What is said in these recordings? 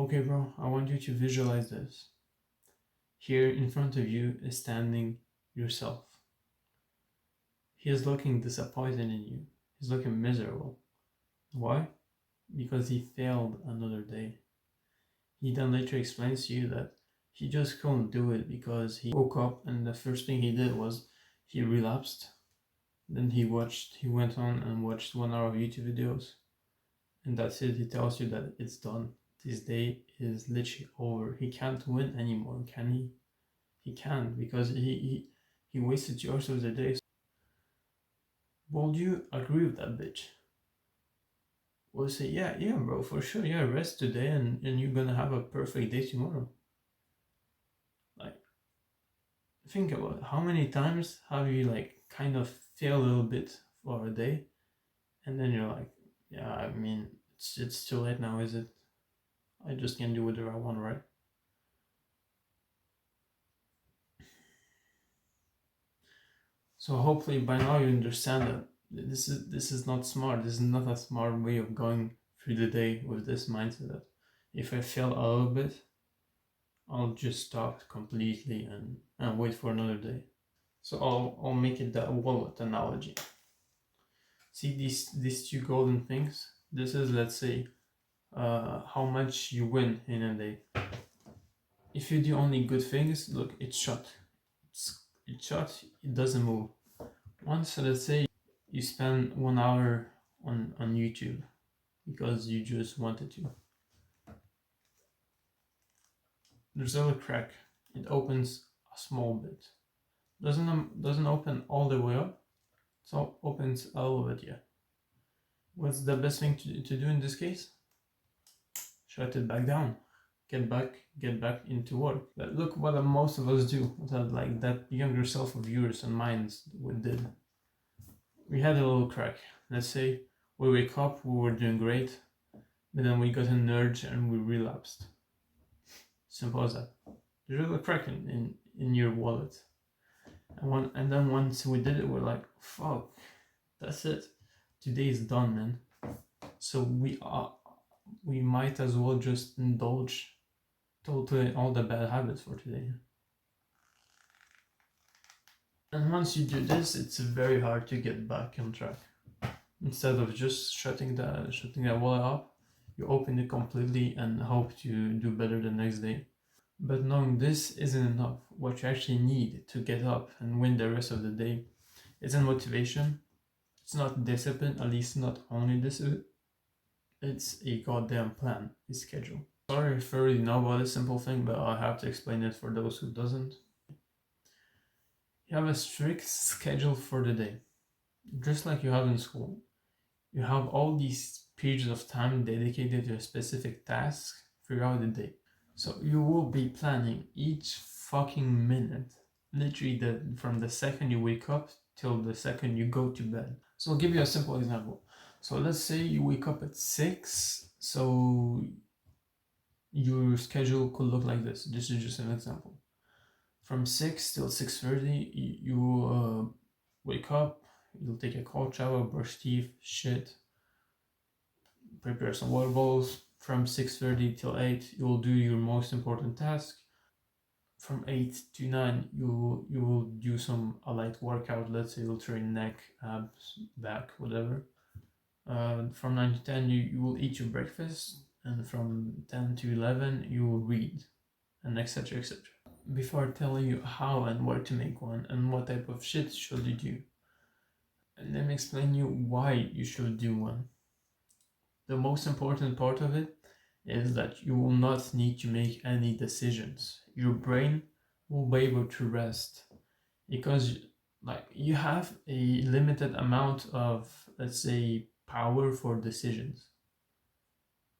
Okay, bro, I want you to visualize this. Here in front of you is standing yourself. He is looking disappointed in you. He's looking miserable. Why? Because he failed another day. He then later explains to you that he just couldn't do it because he woke up and the first thing he did was he relapsed. Then he went on and watched 1 hour of YouTube videos. And that's it. He tells you that it's done. This day is literally over. He can't win anymore, can he? He can't because he wasted 2 hours of the day. Would you agree with that bitch? We'll say, yeah, bro, for sure. Yeah, rest today and you're gonna have a perfect day tomorrow. Like, think about it. How many times have you like kind of failed a little bit for a day, and then you're like, yeah, I mean, it's too late now, is it? I just can do whatever I want, right? So hopefully by now you understand that this is not smart. This is not a smart way of going through the day with this mindset that if I fail a little bit, I'll just stop completely and wait for another day. So I'll make it that wallet analogy. See these two golden things? This is, let's say, how much you win in a day. If you do only good things, look, it's shut. It's shut, it doesn't move. Once, let's say, you spend 1 hour on YouTube because you just wanted to. There's a little crack. It opens a small bit. Doesn't open all the way up. So opens a little bit, yeah. What's the best thing to do in this case? Shut it back down. Get back into work. But look what most of us do. That younger self of yours and mine did. We had a little crack. Let's say we wake up, we were doing great, but then we got an urge and we relapsed. Simple as that. There's a little crack in your wallet. And then once we did it, we're like, fuck, that's it. Today is done, man. So we might as well just indulge totally all the bad habits for today. And once you do this, it's very hard to get back on track. Instead of just shutting that wallet up, you open it completely and hope to do better the next day. But knowing this isn't enough. What you actually need to get up and win the rest of the day isn't motivation. It's not discipline, at least not only discipline. It's a goddamn plan, a schedule. Sorry if you already know about this simple thing, but I have to explain it for those who doesn't. You have a strict schedule for the day, just like you have in school. You have all these periods of time dedicated to a specific task throughout the day. So you will be planning each fucking minute, literally from the second you wake up till the second you go to bed. So I'll give you a simple example. So let's say you wake up at 6, so your schedule could look like this. This is just an example. From 6 till 6:30, you wake up, you'll take a cold shower, brush teeth, shit, prepare some water bowls. From 6:30 till 8, you will do your most important task. From 8 to 9, you will do a light workout. Let's say you'll train neck, abs, back, whatever. From 9 to 10, you will eat your breakfast, and from 10 to 11, you will read, and etc. etc. Before telling you how and where to make one and what type of shit should you do, and let me explain you why you should do one. The most important part of it is that you will not need to make any decisions. Your brain will be able to rest because you have a limited amount of, let's say, power for decisions.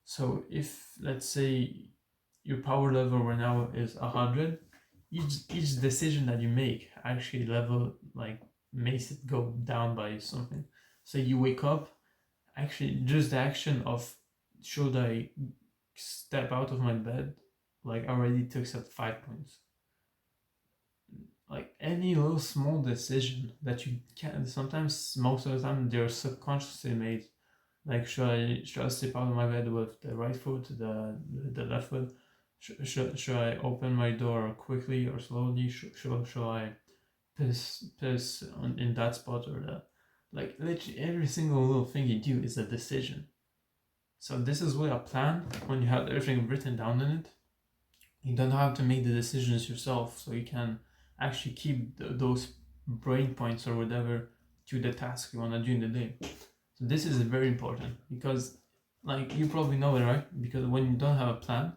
So if, let's say, your power level right now is 100, each decision that you make actually makes it go down by something. So you wake up, actually just the action of should I step out of my bed already takes up 5 points. Like any little small decision that you can, sometimes most of the time they're subconsciously made, Like, should I step out of my bed with the right foot, the left foot? Should I open my door quickly or slowly? Should I piss in that spot or that? Like, literally every single little thing you do is a decision. So this is what a plan, when you have everything written down in it, you don't have to make the decisions yourself, so you can actually keep those brain points or whatever to the task you want to do in the day. So this is very important because, like, you probably know it, right? Because when you don't have a plan,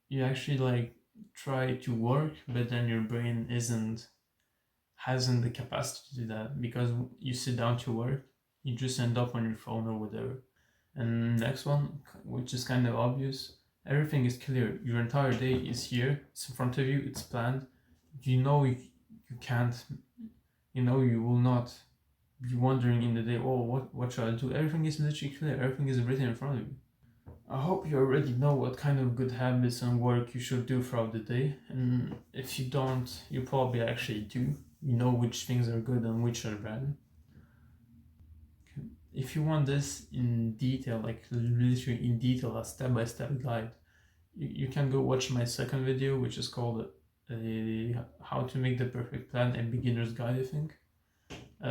you actually like try to work, but then your brain hasn't the capacity to do that, because you sit down to work, you just end up on your phone or whatever. And next one, which is kind of obvious, everything is clear. Your entire day is here, it's in front of you, it's planned. You know you can't, you will not be wondering in the day, oh, what should I do? Everything is literally clear, everything is written in front of you. I hope you already know what kind of good habits and work you should do throughout the day. And if you don't, you probably actually do. You know which things are good and which are bad. If you want this in detail, like literally in detail, a step-by-step guide, you can go watch my second video, which is called How to Make the Perfect Plan, a Beginner's Guide, I think.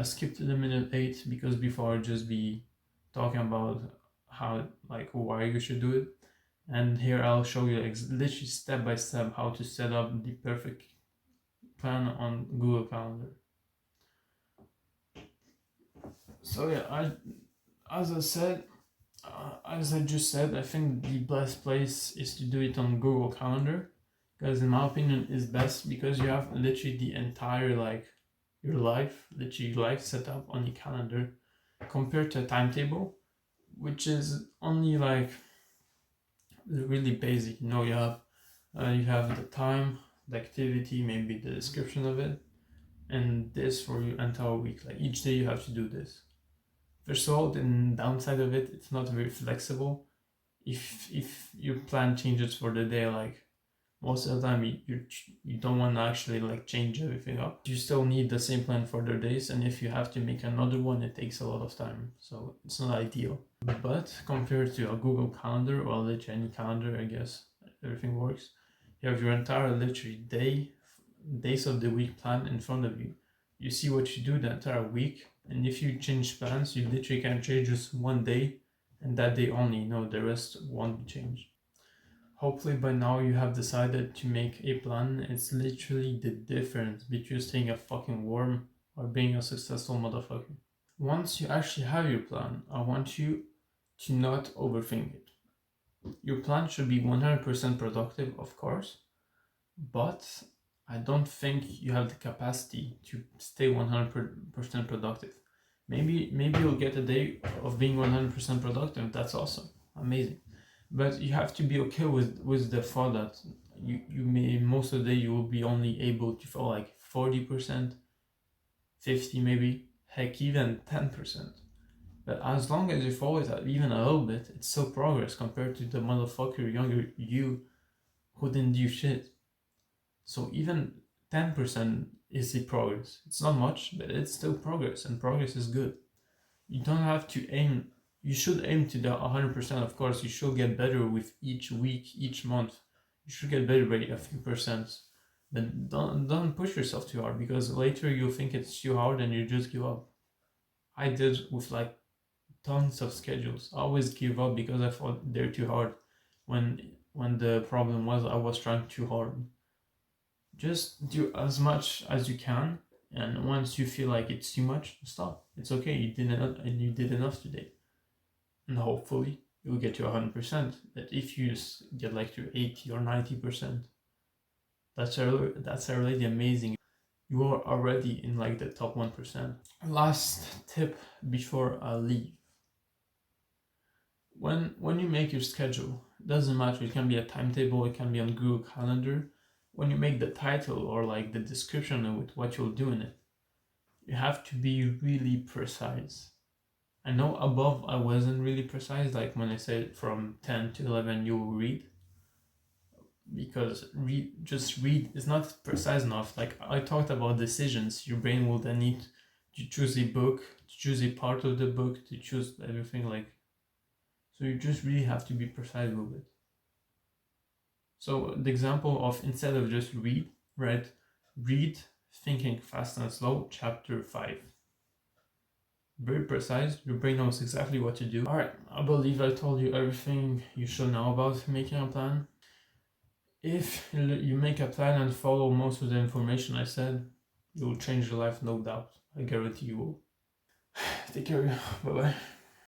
Skip to the minute 8, because before I'd just be talking about how, like, why you should do it. And here I'll show you literally step by step how to set up the perfect plan on Google Calendar. So yeah, as I just said, I think the best place is to do it on Google Calendar, because in my opinion is best, because you have literally the entire, like, your life, literally life set up on the calendar, compared to a timetable, which is only like really basic. You have the time, the activity, maybe the description of it, and this for your entire week. Like, each day you have to do this. First of all, the downside of it, it's not very flexible. If your plan changes for the day, like, most of the time you don't want to actually like change everything up. You still need the same plan for the days, and if you have to make another one, it takes a lot of time, so it's not ideal. But compared to a Google Calendar, or literally any calendar, I guess everything works. You have your entire literally days of the week plan in front of you. You see what you do the entire week, and if you change plans, you literally can change just one day, and that day only. The rest won't be changed. Hopefully by now you have decided to make a plan. It's literally the difference between staying a fucking worm or being a successful motherfucker. Once you actually have your plan, I want you to not overthink it. Your plan should be 100% productive, of course, but I don't think you have the capacity to stay 100% productive. Maybe you'll get a day of being 100% productive. That's awesome, amazing. But you have to be okay with the thought that you may, most of the day you will be only able to follow like 40%, 50 maybe, heck, even 10%. But as long as you follow it even a little bit, it's still progress compared to the motherfucker younger you who didn't do shit. So even 10% is the progress. It's not much, but it's still progress, and progress is good. You don't have to aim, you should aim to the 100%, of course. You should get better with each week, each month. You should get better by a few percent. But don't push yourself too hard, because later you'll think it's too hard and you just give up. I did with like tons of schedules. I always give up because I thought they're too hard, when the problem was I was trying too hard. Just do as much as you can, and once you feel like it's too much, stop. It's okay. You did enough today, and hopefully you'll get to 100%. But if you get like to 80 or 90%, that's already amazing. You are already in like the top 1%. Last tip before I leave: when you make your schedule, doesn't matter. It can be a timetable. It can be on Google Calendar. When you make the title or like the description with what you'll do in it, you have to be really precise. I know above I wasn't really precise, like when I said from 10 to 11 you will read, because just read is not precise enough. Like I talked about decisions, your brain will then need to choose a book choose a part of the book, to choose everything, like, so you just really have to be precise with it. So the example of, instead of just read, right? Read Thinking Fast and Slow, chapter 5. Very precise, your brain knows exactly what to do. Alright, I believe I told you everything you should know about making a plan. If you make a plan and follow most of the information I said, you will change your life, no doubt. I guarantee you will. Take care, bye bye.